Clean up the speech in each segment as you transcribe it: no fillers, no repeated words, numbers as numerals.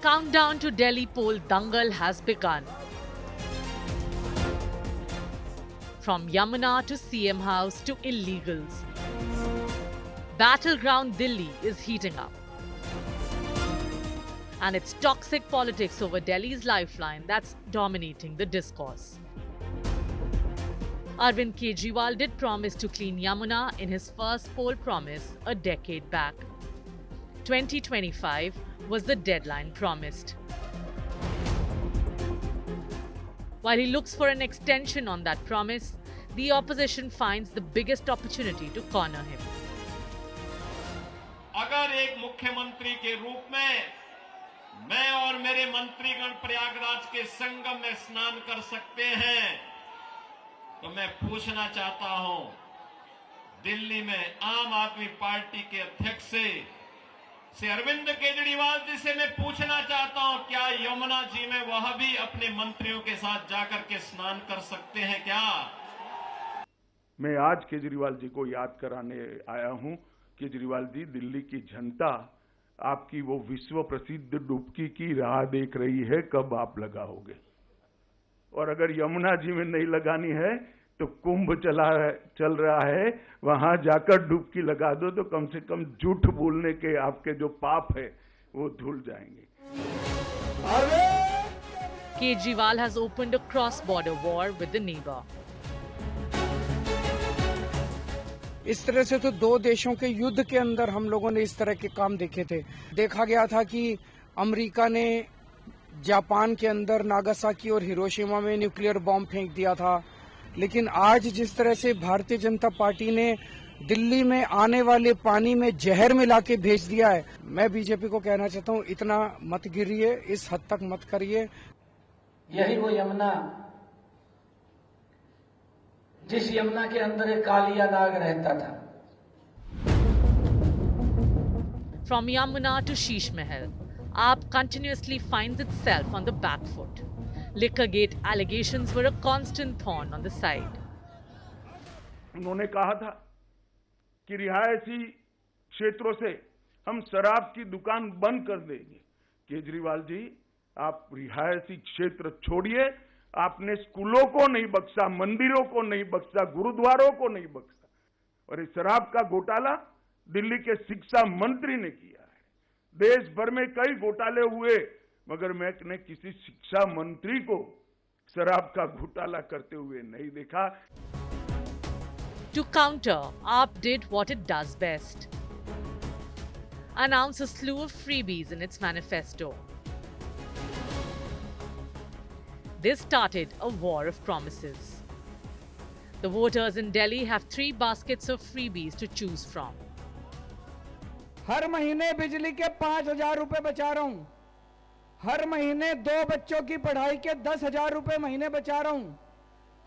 Countdown to Delhi poll dangal has begun. From Yamuna to CM House to illegals. Battleground Delhi is heating up. And it's toxic politics over Delhi's lifeline that's dominating the discourse. Arvind Kejriwal did promise to clean Yamuna in his first poll promise a decade back. 2025 was the deadline promised. While he looks for an extension on that promise, the opposition finds the biggest opportunity to corner him. अगर एक मुख्यमंत्री के रूप में मैं और मेरे मंत्रीगण प्रयागराज के संगम में स्नान कर सकते हैं, तो मैं पूछना चाहता हूं, दिल्ली में आम आदमी पार्टी के अध्यक्ष से अरविंद केजरीवाल जी से मैं पूछना चाहता हूं, क्या यमुना जी में वह भी अपने मंत्रियों के साथ जाकर के स्नान कर सकते हैं क्या? मैं आज केजरीवाल जी को याद कराने आया हूं। केजरीवाल जी, दिल्ली की जनता आपकी वो विश्व प्रसिद्ध डुबकी की राह देख रही है, कब आप लगाओगे। और अगर यमुना जी में नहीं लगानी है तो कुंभ चल रहा है, वहां जाकर डुबकी लगा दो, तो कम से कम झूठ बोलने के आपके जो पाप है वो धुल जाएंगे। Kejriwal has opened a cross-border war with the neighbor. इस तरह से तो दो देशों के युद्ध के अंदर हम लोगों ने इस तरह के काम देखे थे। देखा गया था कि अमेरिका ने जापान के अंदर नागासाकी और हिरोशिमा में न्यूक्लियर बॉम्ब फेंक दिया था, लेकिन आज जिस तरह से भारतीय जनता पार्टी ने दिल्ली में आने वाले पानी में जहर मिला के भेज दिया है, मैं बीजेपी को कहना चाहता हूं, इतना मत गिरिए, इस हद तक मत करिए। यही वो यमुना, जिस यमुना के अंदर एक कालिया नाग रहता था। From Yamuna to Sheesh Mahal, AAP continuously finds itself on the back foot. Liquorgate allegations were a constant thorn on the side. उन्होंने कहा था कि रिहायशी क्षेत्रों से हम शराब की दुकान बंद कर देंगे। केजरीवाल जी, आप रिहायशी क्षेत्र छोड़िए, आपने स्कूलों को नहीं बख्शा, मंदिरों को नहीं बख्शा, गुरुद्वारों को नहीं बख्शा, और इस शराब का घोटाला दिल्ली के शिक्षा मंत्री ने किया है। देश भर में कई घोटाले हुए, मगर मैंने किसी शिक्षा मंत्री को शराब का घोटाला करते हुए नहीं देखा। To counter, AAP did what it does best. Announce a slew of freebies in its manifesto. This started a war of promises. The voters in Delhi have 3 baskets of freebies to choose from. हर महीने बिजली के 5,000 रुपए बचा रहा हूं। हर महीने 2 बच्चों की पढ़ाई के 10,000 रुपए महीने बचा रहा हूं।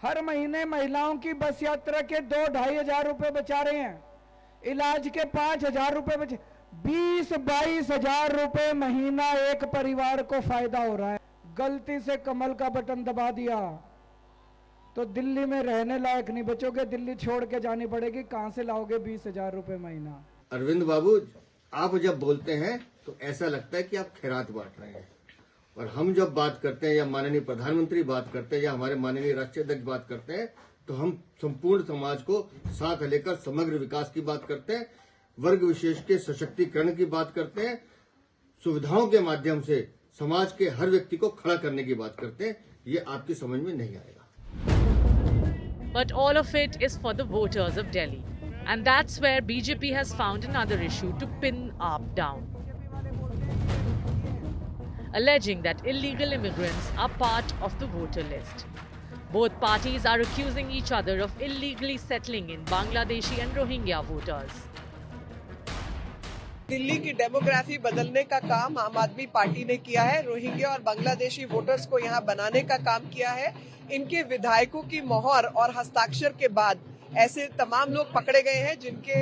हर महीने महिलाओं की बस यात्रा के 2-2,500 रुपए बचा रहे हैं। इलाज के 5,000 रुपए बचे, 20-22,000 रुपए महीना एक परिवार को फायदा हो रहा है। गलती से कमल का बटन दबा दिया तो दिल्ली में रहने लायक नहीं बचोगे, दिल्ली छोड़ के जानी पड़ेगी। कहां से लाओगे 20,000 रुपए महीना? अरविंद बाबू, आप जब बोलते हैं तो ऐसा लगता है कि आप खैरात बांट रहे हैं, और हम जब बात करते हैं या माननीय प्रधानमंत्री बात करते हैं या हमारे माननीय राष्ट्रीय अध्यक्ष बात करते हैं, तो हम संपूर्ण समाज को साथ लेकर समग्र विकास की बात करते हैं, वर्ग विशेष के सशक्तिकरण की बात करते हैं, सुविधाओं के माध्यम से समाज के हर व्यक्ति को खड़ा करने की बात करते हैं। ये आपकी समझ में नहीं आएगा। But all of it is for the voters of Delhi. And that's where BJP has found another issue to pin AAP down. Alleging that illegal immigrants are part of the voter list. Both parties are accusing each other of illegally settling in Bangladeshi and Rohingya voters. Delhi की demography बदलने का काम आम आदमी party ने किया है। Rohingya और बांग्लादेशी वोटर्स को यहां बनाने का काम किया है। इनके विधायकों की मोहर और हस्ताक्षर के बाद ऐसे तमाम लोग पकड़े गए हैं जिनके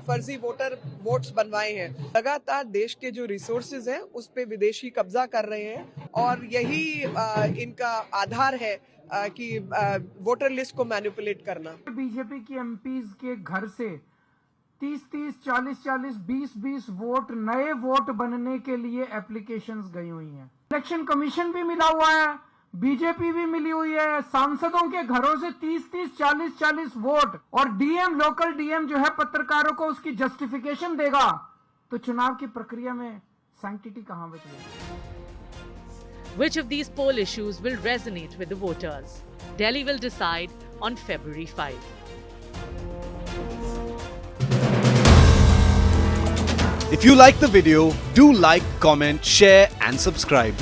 फर्जी वोट्स बनवाए हैं। लगातार देश के जो रिसोर्सेज हैं उस पे विदेशी कब्जा कर रहे हैं, और यही इनका आधार है कि वोटर लिस्ट को मैनिपुलेट करना। बीजेपी की एमपीज के घर से 30-30, 40-40, 20-20 वोट नए वोट बनने के लिए एप्लीकेशंस गई हुई हैं। इलेक्शन कमीशन भी मिला हुआ है, बीजेपी भी मिली हुई है, सांसदों के घरों से 30-30, 40-40 वोट, और डीएम, लोकल डीएम जो है पत्रकारों को उसकी जस्टिफिकेशन देगा, तो चुनाव की प्रक्रिया में सैंक्टिटी कहां बच गई? Which of these poll issues will resonate with the voters? Delhi will decide on February 5. If you like the video, do like, comment, share and subscribe.